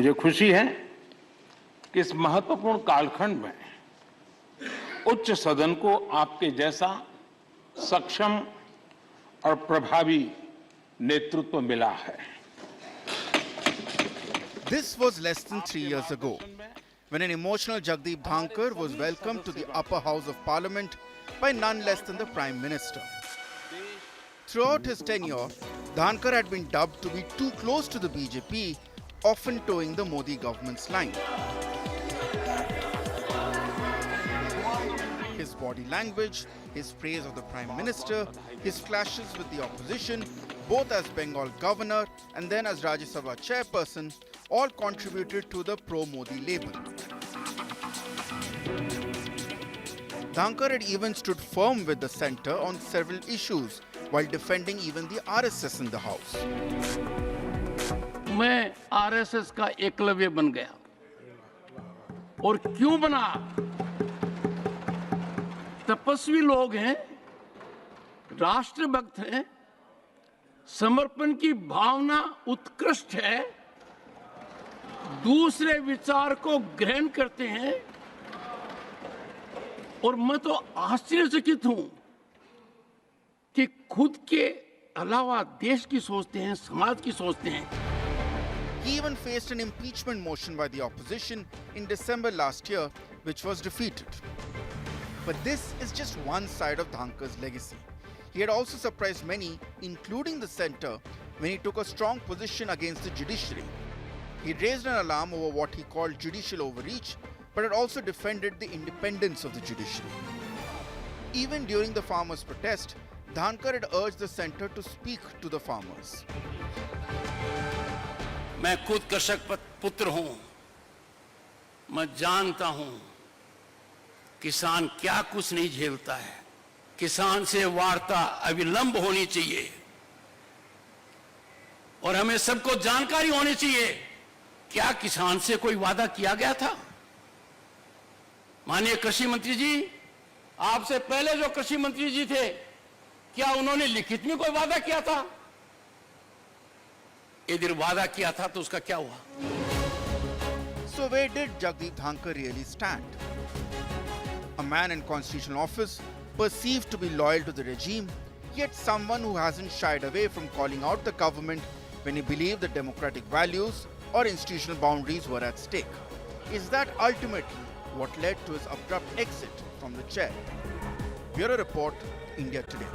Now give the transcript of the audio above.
मुझे खुशी है कि इस महत्वपूर्ण कालखंड में उच्च सदन को आपके जैसा सक्षम और प्रभावी नेतृत्व मिला है। This was less than 3 years ago, when an emotional Jagdeep Dhankar was welcomed to the upper house of parliament by none less than the Prime Minister. Throughout his tenure, Dhankar had been dubbed to be too close to the BJP, often towing the Modi government's line. His body language, his praise of the Prime Minister, his clashes with the opposition, both as Bengal governor and then as Rajya Sabha chairperson, all contributed to the pro-Modi label. Dhankar had even stood firm with the centre on several issues while defending even the RSS in the house. मैं RSS का एकलव्य बन गया और क्यों बना? तपस्वी लोग हैं, राष्ट्रभक्त हैं, समर्पण की भावना उत्कृष्ट है, दूसरे विचार को ग्रहण करते हैं और मैं तो आश्चर्यचकित हूं कि खुद के अलावा देश की सोचते हैं, समाज की सोचते हैं। He even faced an impeachment motion by the opposition in December last year, which was defeated. But this is just one side of Dhankar's legacy. He had also surprised many, including the centre, when he took a strong position against the judiciary. He raised an alarm over what he called judicial overreach, but had also defended the independence of the judiciary. Even during the farmers' protest, Dhankar had urged the centre to speak to the farmers. मैं खुद कृषक पुत्र हूं, मैं जानता हूं किसान क्या कुछ नहीं झेलता है। किसान से वार्ता अविलंब होनी चाहिए और हमें सबको जानकारी होनी चाहिए क्या किसान से कोई वादा किया गया था। माननीय कृषि मंत्री जी, आपसे पहले जो कृषि मंत्री जी थे, क्या उन्होंने लिखित में कोई वादा किया था? यदि वादा किया था तो उसका क्या हुआ? So where did Jagdeep Dhankar really stand? A man in constitutional office, perceived to be loyal to the regime, yet someone who hasn't shied away from calling out the government when he believed that democratic values or institutional boundaries were at stake. Is that ultimately what led to his abrupt exit from the chair? Bureau Report, India Today.